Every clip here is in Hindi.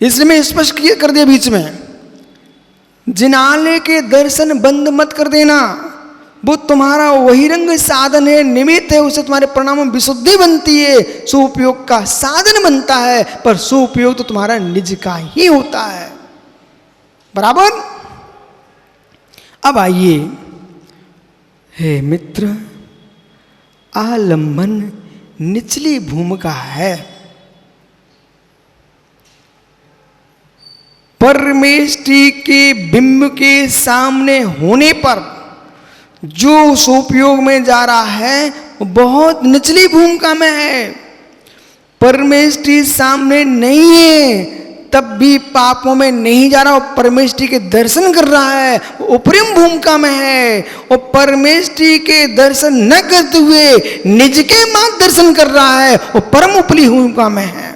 इसलिए मैं स्पष्ट कर दिया बीच में, जिनालय के दर्शन बंद मत कर देना। वो तुम्हारा वही रंग साधन है, निमित्त है, उससे तुम्हारे परिणामों में विशुद्धि बनती है, सुपयोग का साधन बनता है, पर सुपयोग तो तुम्हारा निज का ही होता है। बराबर। अब आइए, हे मित्र, आलंबन निचली भूमिका है। परमेष्टि के बिंब के सामने होने पर जो सुपयोग में जा रहा है वो बहुत निचली भूमिका में है। परमेष्टि सामने नहीं है तब भी पापों में नहीं जा रहा, वो परमेष्टि के दर्शन कर रहा है, वो उपरिम भूमिका में है। और परमेष्टि के दर्शन न करते हुए निज के मार्ग दर्शन कर रहा है, वो परम उपली भूमिका में है।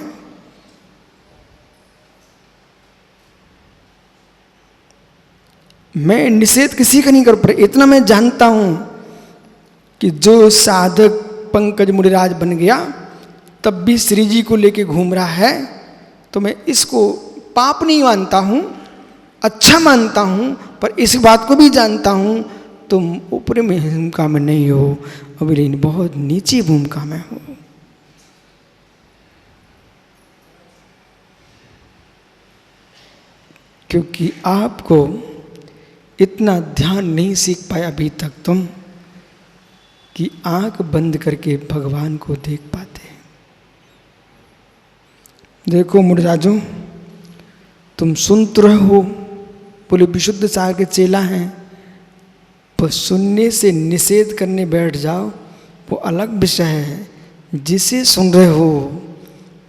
मैं निषेध किसी का नहीं कर पा, इतना मैं जानता हूं कि जो साधक पंकज मुनिराज बन गया तब भी श्री जी को लेके घूम रहा है, तो मैं इसको पाप नहीं मानता हूं, अच्छा मानता हूं, पर इस बात को भी जानता हूं तुम ऊपरी भूमिका में नहीं हो, अभी बहुत नीची भूमिका में हो। क्योंकि आपको इतना ध्यान नहीं सीख पाए अभी तक तुम कि आंख बंद करके भगवान को देख पाते। देखो मुनिराजो, तुम सुन तो रहे हो, बोले विशुद्ध सागर के चेला हैं, पर सुनने से निषेध करने बैठ जाओ वो अलग विषय है। जिसे सुन रहे हो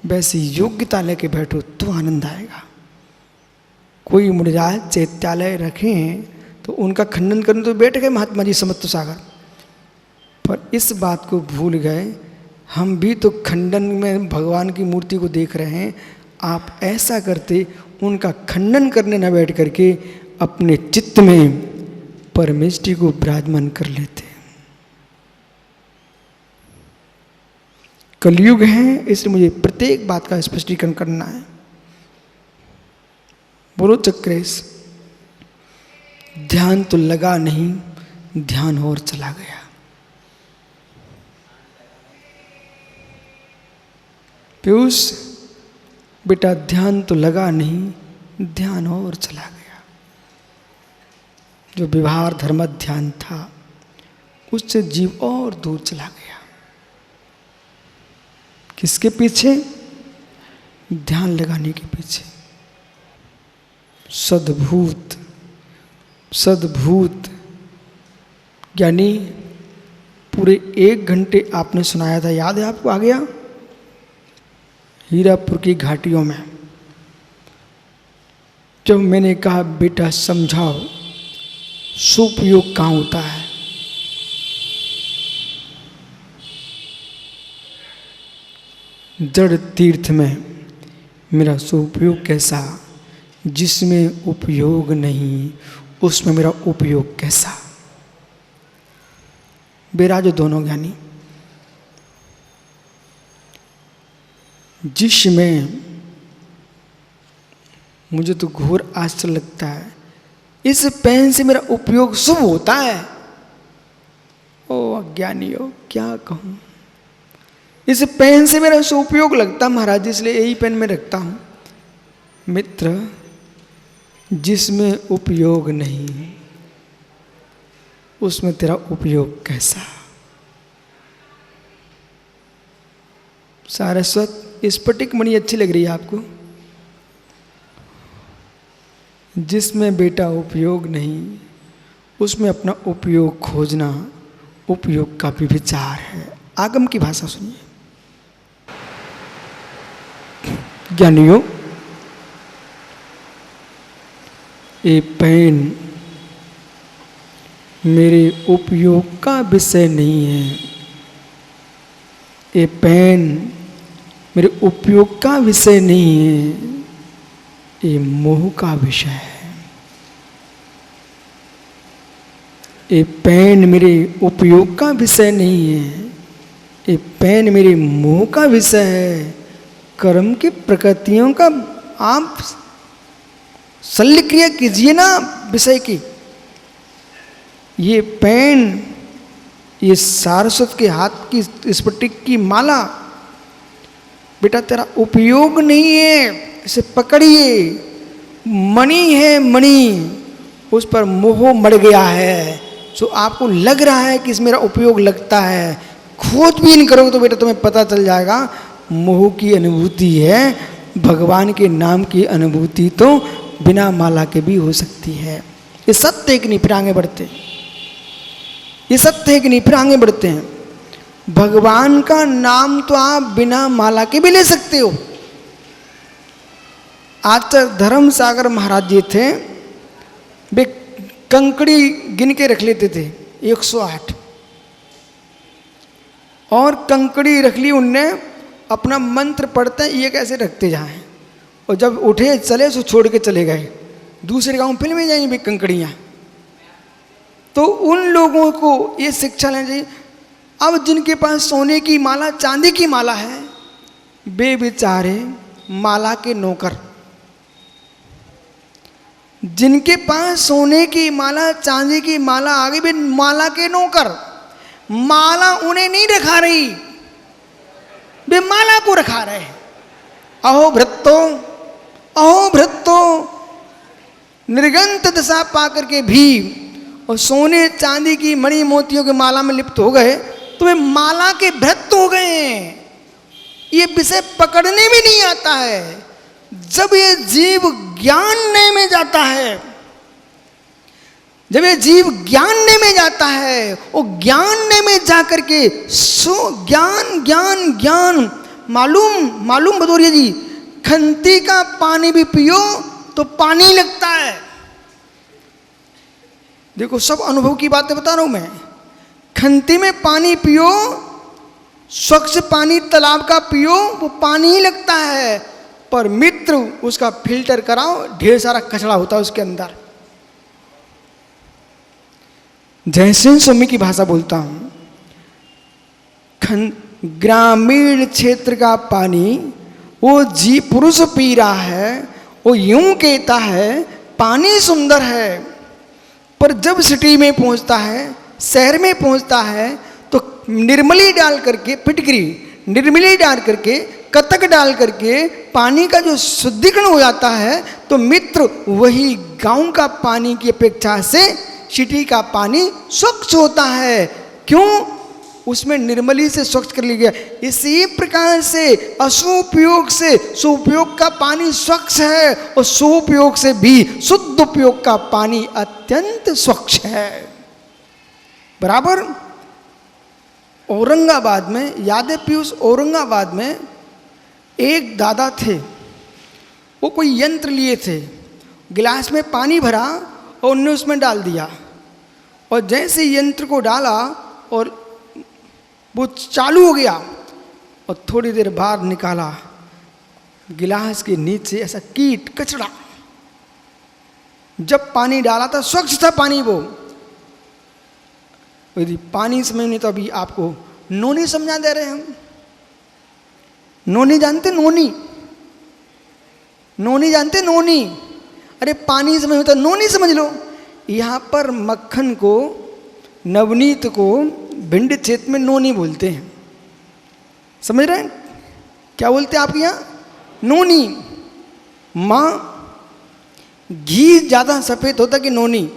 वैसी योग्यता लेके बैठो तो आनंद आएगा। कोई मुनिराज चैत्यालय रखे हैं तो उनका खंडन करने तो बैठ गए महात्मा जी समस्त सागर, पर इस बात को भूल गए हम भी तो खंडन में भगवान की मूर्ति को देख रहे हैं। आप ऐसा करते, उनका खंडन करने न बैठ करके अपने चित्त में परमेष्टि को विराजमान कर लेते। कलयुग है, इसलिए मुझे प्रत्येक बात का स्पष्टीकरण करना है। बोलो चक्रेश। ध्यान तो लगा नहीं, ध्यान और चला गया। पीयूष बेटा, ध्यान तो लगा नहीं, ध्यान और चला गया। जो व्यवहार धर्म ध्यान था उससे जीव और दूर चला गया। किसके पीछे? ध्यान लगाने के पीछे। सद्भूत, सद्भूत यानी पूरे 1 घंटे आपने सुनाया था, याद है आपको? आ गया? हीरापुर की घाटियों में जब मैंने कहा बेटा समझाओ सुपयोग कहाँ होता है, जड़ तीर्थ में मेरा सुपयोग कैसा, जिसमें उपयोग नहीं उसमें मेरा उपयोग कैसा। बेराज दोनों ज्ञानी। जिसमें मुझे तो घोर आश्चर्य लगता है, इस पेन से मेरा उपयोग शुभ होता है। ओ अज्ञानियों, क्या कहूं, इस पेन से मेरा उपयोग लगता महाराज, इसलिए यही पेन मैं रखता हूं। मित्र, जिसमें उपयोग नहीं उसमें तेरा उपयोग कैसा। सारस्वत, स्फटिक मणि अच्छी लग रही है आपको? जिसमें बेटा उपयोग नहीं उसमें अपना उपयोग खोजना उपयोग का भी विचार है। आगम की भाषा सुनिए। ज्ञानियों, ये पेन मेरे उपयोग का विषय नहीं है, ये पेन मेरे उपयोग का विषय नहीं है, ये मोह का विषय है। ये पेन मेरे उपयोग का विषय नहीं है, ये पेन मेरे मोह का विषय है। कर्म की प्रकृतियों का आप शल्य क्रिया कीजिए ना विषय की। ये पेन, ये सारस्वत के हाथ की स्फटिक की माला, बेटा तेरा उपयोग नहीं है, इसे पकड़िए। मणि है मणि, उस पर मोह मर गया है। सो आपको लग रहा है कि इस मेरा उपयोग लगता है, खोजबीन करोगे तो बेटा तुम्हें पता चल जाएगा मोह की अनुभूति है, भगवान के नाम की अनुभूति तो बिना माला के भी हो सकती है। ये सत्य है कि नहीं? फिर आगे बढ़ते हैं। ये सत्य है कि नहीं? फिर आगे बढ़ते हैं। भगवान का नाम तो आप बिना माला के भी ले सकते हो। आचार्य धर्म सागर महाराज जी थे, वे कंकड़ी गिन के रख लेते थे 108, और कंकड़ी रख ली उनने, अपना मंत्र पढ़ते हैं ये कैसे रखते जाएं, और जब उठे चले सो छोड़ के चले गए, दूसरे गांव फिर में जाएंगे वे कंकड़ियाँ। तो उन लोगों को ये शिक्षा लेनी चाहिए। अब जिनके पास सोने की माला, चांदी की माला है, वे बेचारे माला के नौकर। जिनके पास सोने की माला, चांदी की माला आ गई, वे माला के नौकर। माला उन्हें नहीं रखा रही, वे माला को रखा रहे। अहो भृत्तो, अहो भृत्तो, निर्गंत दशा पाकर के भी और सोने चांदी की मणि मोतियों के माला में लिप्त हो गए तो वे माला के भृत्य हो गए हैं। ये विषय पकड़ने में नहीं आता है। जब ये जीव ज्ञानने में जाता है, जब ये जीव ज्ञानने में जाता है, वो ज्ञानने में जाकर के सो ज्ञान ज्ञान ज्ञान, मालूम भदौरिया जी, खंती का पानी भी पियो तो पानी लगता है। देखो सब अनुभव की बातें बता रहा हूं मैं। खंती में पानी पियो, स्वच्छ पानी तालाब का पियो, वो पानी ही लगता है। पर मित्र उसका फिल्टर कराओ, ढेर सारा कचरा होता है उसके अंदर। जयसिंह स्वामी की भाषा बोलता हूं। ग्रामीण क्षेत्र का पानी वो जी पुरुष पी रहा है, वो यूं कहता है पानी सुंदर है, पर जब सिटी में पहुंचता है, शहर में पहुंचता है, तो निर्मली डाल करके, फिटकरी निर्मली डाल करके, कतक डाल करके पानी का जो शुद्धिकरण हो जाता है, तो मित्र वही गांव का पानी की अपेक्षा से सिटी का पानी स्वच्छ होता है। क्यों? उसमें निर्मली से स्वच्छ कर लिया गया। इसी प्रकार से असुपयोग से सुपयोग का पानी स्वच्छ है, और सुपयोग से भी शुद्ध उपयोग का पानी अत्यंत स्वच्छ है। बराबर। औरंगाबाद में, याद है पीयूष, औरंगाबाद में एक दादा थे, वो कोई यंत्र लिए थे, गिलास में पानी भरा और उन्होंने उसमें डाल दिया, और जैसे यंत्र को डाला और वो चालू हो गया, और थोड़ी देर बाद निकाला, गिलास के नीचे ऐसा कीट कचरा। जब पानी डाला था स्वच्छ था पानी वो। यदि पानी समझने तो अभी आपको नोनी समझा दे रहे हैं हम। नोनी जानते? नोनी, नोनी जानते? नोनी। अरे पानी समझ में तो नोनी समझ लो। यहाँ पर मक्खन को, नवनीत को भिंड क्षेत्र में नोनी बोलते हैं। समझ रहे हैं? क्या बोलते हैं आपके यहाँ? नोनी। माँ, घी ज़्यादा सफ़ेद होता कि नोनी?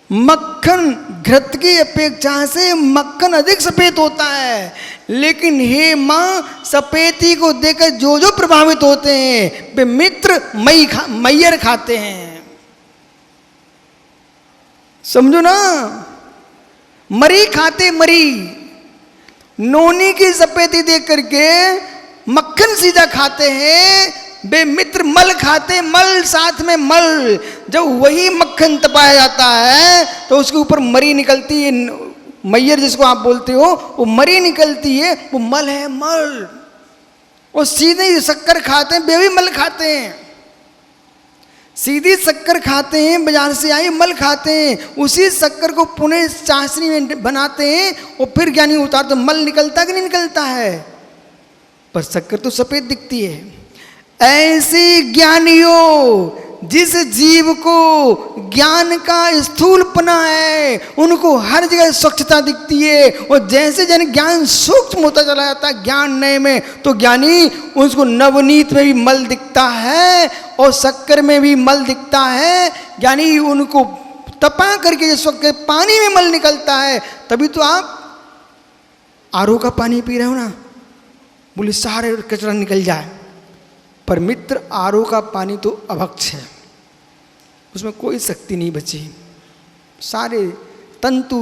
मक्खन घृत की अपेक्षा से मक्खन अधिक सफेद होता है, लेकिन हे माँ, सफेदी को देखकर जो जो प्रभावित होते हैं वे मित्र मैयर खाते हैं। समझो ना, मरी खाते मरी। नोनी की सफेदी देख करके मक्खन सीधा खाते हैं, बे मित्र मल खाते, मल साथ में मल। जब वही मक्खन तपाया जाता है तो उसके ऊपर मरी निकलती है, मैयर जिसको आप बोलते हो, वो मरी निकलती है, वो मल है मल। वो सीधे शक्कर खाते हैं, वे भी मल खाते हैं। सीधी शक्कर खाते हैं, बाजार से आई मल खाते हैं, उसी शक्कर को पुनः चाशनी में बनाते हैं और फिर ज्ञानी उतारते, मल निकलता कि नहीं निकलता है? पर शक्कर तो सफेद दिखती है। ऐसे ज्ञानियों जिस जीव को ज्ञान का स्थूलपना है, उनको हर जगह स्वच्छता दिखती है। और जैसे जैसे ज्ञान सूक्ष्म होता चला जाता है ज्ञान नए में, तो ज्ञानी उसको नवनीत में भी मल दिखता है और शक्कर में भी मल दिखता है। ज्ञानी उनको तपा करके जिस वक्त पानी में मल निकलता है, तभी तो आप आरओ का पानी पी रहे हो ना, बोले सारे कचरा निकल जाए। पर मित्र, आरओ का पानी तो अभक्ष है, उसमें कोई शक्ति नहीं बची, सारे तंतु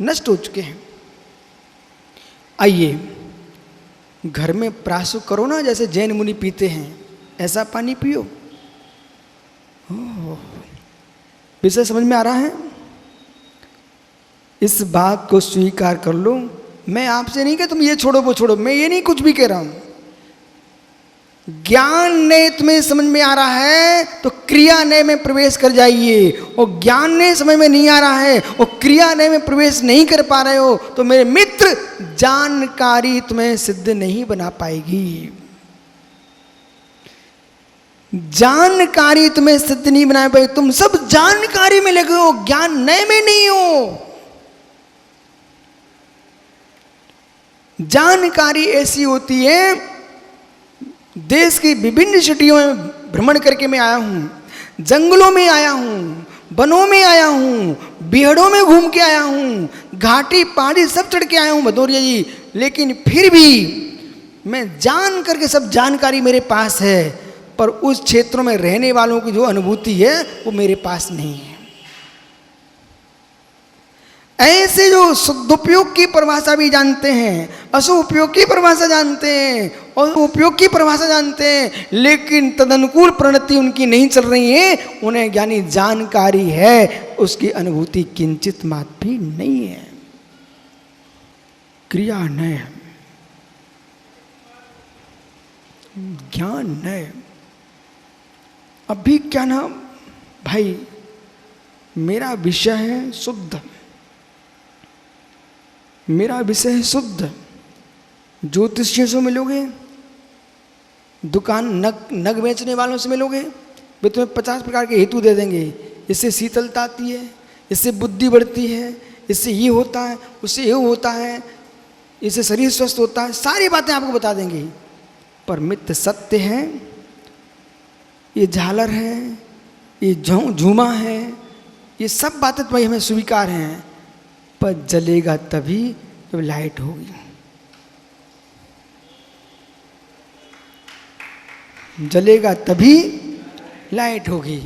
नष्ट हो चुके हैं। आइए घर में प्राशु करो ना, जैसे जैन मुनि पीते हैं, ऐसा पानी पियो। विषय समझ में आ रहा है? इस बात को स्वीकार कर लो। मैं आपसे नहीं कह तुम ये छोड़ो वो छोड़ो, मैं ये नहीं कुछ भी कह रहा हूं। ज्ञान नए तुम्हें समझ में आ रहा है तो क्रिया नए में प्रवेश कर जाइए, और ज्ञान नए समझ में नहीं आ रहा है और क्रिया नए में प्रवेश नहीं कर पा रहे हो, तो मेरे मित्र जानकारी तुम्हें सिद्ध नहीं बना पाएगी। जानकारी तुम्हें सिद्ध नहीं बना पाएगी। तुम सब जानकारी में लगे हो, ज्ञान नए में नहीं हो। जानकारी ऐसी होती है, देश की विभिन्न सिटियों में भ्रमण करके मैं आया हूं, जंगलों में आया हूं, वनों में आया हूं, बिहड़ों में घूम के आया हूं, घाटी पहाड़ी सब चढ़ के आया हूं भदौरिया जी, लेकिन फिर भी मैं जान करके सब जानकारी मेरे पास है, पर उस क्षेत्रों में रहने वालों की जो अनुभूति है वो मेरे पास नहीं है। ऐसे जो सदुपयोग की परिभाषा भी जानते हैं, असुपयोग की परिभाषा जानते हैं और उपयोग की परिभाषा जानते हैं, लेकिन तदनुकूल प्रणति उनकी नहीं चल रही है, उन्हें ज्ञानी जानकारी है, उसकी अनुभूति किंचित मात्र भी नहीं है। क्रिया नय, ज्ञान नय। अभी क्या ना भाई, मेरा विषय है शुद्ध, मेरा विषय है शुद्ध। ज्योतिषियों से मिलोगे, दुकान नग बेचने वालों से मिलोगे, वे तुम्हें 50 प्रकार के हेतु दे देंगे। इससे शीतलता आती है, इससे बुद्धि बढ़ती है, इससे ये होता है, उससे ये होता है, इससे शरीर स्वस्थ होता है, सारी बातें आपको बता देंगे। पर मित्र सत्य है, ये झालर है, ये झूमा है, ये सब बातें तुम्हें हमें स्वीकार हैं, पर जलेगा तभी जब लाइट होगी। जलेगा तभी लाइट होगी।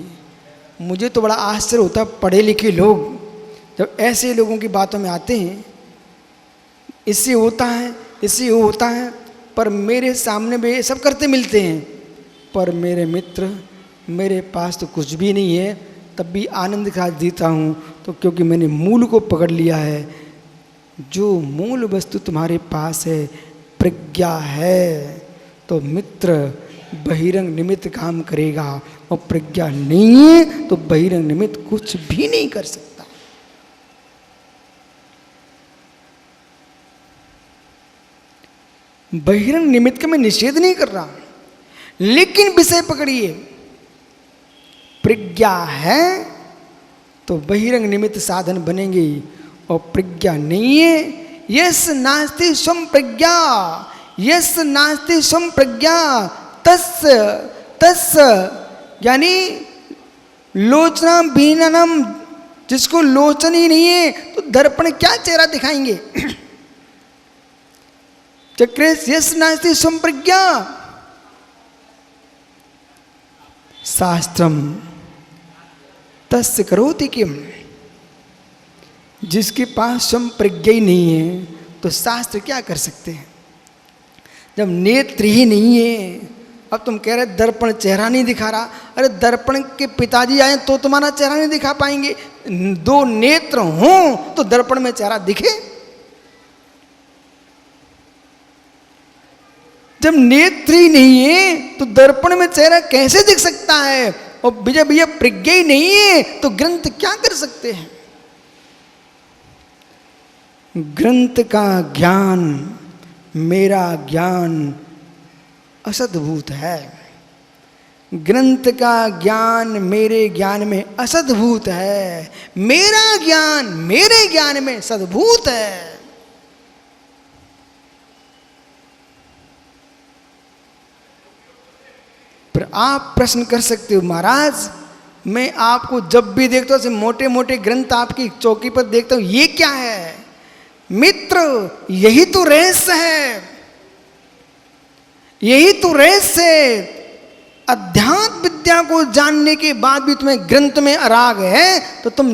मुझे तो बड़ा आश्चर्य होता है, पढ़े लिखे लोग जब ऐसे लोगों की बातों में आते हैं, इससे होता है, इससे वो होता है, पर मेरे सामने भी सब करते मिलते हैं, पर मेरे मित्र मेरे पास तो कुछ भी नहीं है, तब भी आनंद का जीता हूँ, तो क्योंकि मैंने मूल को पकड़ लिया है। जो मूल वस्तु तुम्हारे पास है प्रज्ञा है, तो मित्र बहिरंग निमित्त काम करेगा, और प्रज्ञा नहीं है तो बहिरंग निमित्त कुछ भी नहीं कर सकता। बहिरंग निमित्त का मैं निषेध नहीं कर रहा, लेकिन विषय पकड़िए, प्रज्ञा है तो बहिरंग निमित्त साधन बनेंगे, और प्रज्ञा नहीं है, यस नास्ति स्वम प्रज्ञा, यस नास्ति स्वम प्रज्ञा तस् यानी लोचना बीननम, जिसको लोचन ही नहीं है तो दर्पण क्या चेहरा दिखाएंगे। चक्रेश यस नास्ति स्वम प्रज्ञा, शास्त्रम तस्य करोति किम। जिसके पास स्वयं प्रज्ञा ही नहीं है तो शास्त्र क्या कर सकते हैं। जब नेत्र ही नहीं है, अब तुम कह रहे दर्पण चेहरा नहीं दिखा रहा, अरे दर्पण के पिताजी आए तो तुम्हारा चेहरा नहीं दिखा पाएंगे। दो नेत्र हों तो दर्पण में चेहरा दिखे। जब नेत्र ही नहीं है तो दर्पण में चेहरा कैसे दिख सकता है, और भैया प्रज्ञा ही नहीं है तो ग्रंथ क्या कर सकते हैं। ग्रंथ का ज्ञान, मेरा ज्ञान असद्भूत है। ग्रंथ का ज्ञान मेरे ज्ञान में असद्भूत है, मेरा ज्ञान मेरे ज्ञान में सद्भूत है। पर आप प्रश्न कर सकते हो, महाराज मैं आपको जब भी देखता हूं ऐसे मोटे मोटे ग्रंथ आपकी चौकी पर देखता हूं, ये क्या है? मित्र, यही तो रहस्य है, यही तो रहस्य है। अध्यात्म विद्या को जानने के बाद भी तुम्हें ग्रंथ में अराग है, तो तुम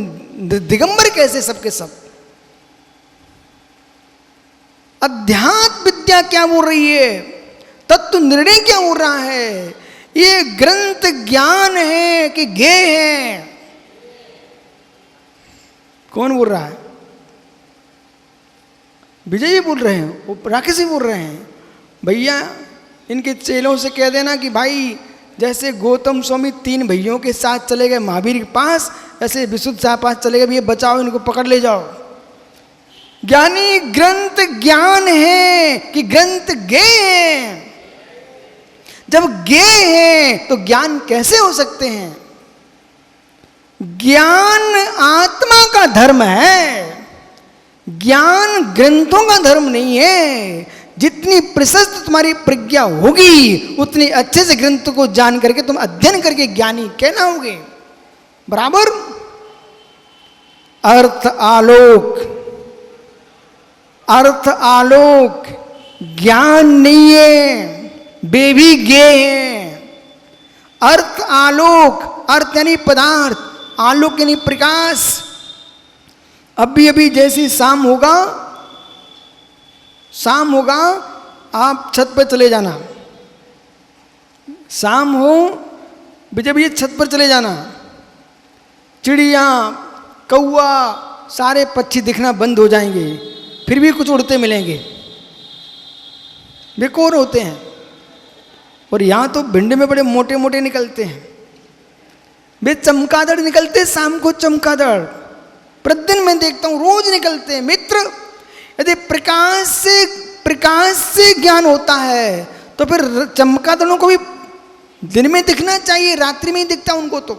दिगंबर कैसे सबके सब? अध्यात्म विद्या क्या बोल रही है, तत्व निर्णय क्या हो रहा है? ये ग्रंथ ज्ञान है कि ज्ञेय है? कौन बोल रहा है? विजय जी बोल रहे हैं, वो राकेश जी बोल रहे हैं। भैया इनके चेलों से कह देना कि भाई जैसे गौतम स्वामी 3 भैयों के साथ चले गए महावीर के पास, ऐसे विशुद्ध साहब पास चले गए, ये बचाओ इनको, पकड़ ले जाओ। ज्ञानी ग्रंथ ज्ञान है कि ग्रंथ ज्ञेय है? जब ज्ञेय है तो ज्ञान कैसे हो सकते हैं? ज्ञान आत्मा का धर्म है, ज्ञान ग्रंथों का धर्म नहीं है। जितनी प्रशस्त तुम्हारी प्रज्ञा होगी उतनी अच्छे से ग्रंथ को जान करके तुम अध्ययन करके ज्ञानी कहना होगे। बराबर? अर्थ आलोक, अर्थ आलोक ज्ञान नहीं है, वे भी ज्ञेय है। अर्थ आलोक, अर्थ यानी पदार्थ, आलोक यानी प्रकाश। अभी अभी जैसी शाम होगा, शाम होगा, आप छत पर चले जाना, शाम हो जब ये छत पर चले जाना, चिड़िया कौआ सारे पक्षी दिखना बंद हो जाएंगे, फिर भी कुछ उड़ते मिलेंगे, बेकोर होते हैं। और यहाँ तो भिंड में बड़े मोटे मोटे निकलते हैं, वे चमगादड़ निकलते, शाम को चमगादड़ प्रतिदिन मैं देखता हूँ, रोज निकलते हैं। मित्र, यदि प्रकाश से ज्ञान होता है तो फिर चमगादड़ों को भी दिन में दिखना चाहिए, रात्रि में ही दिखता उनको तो।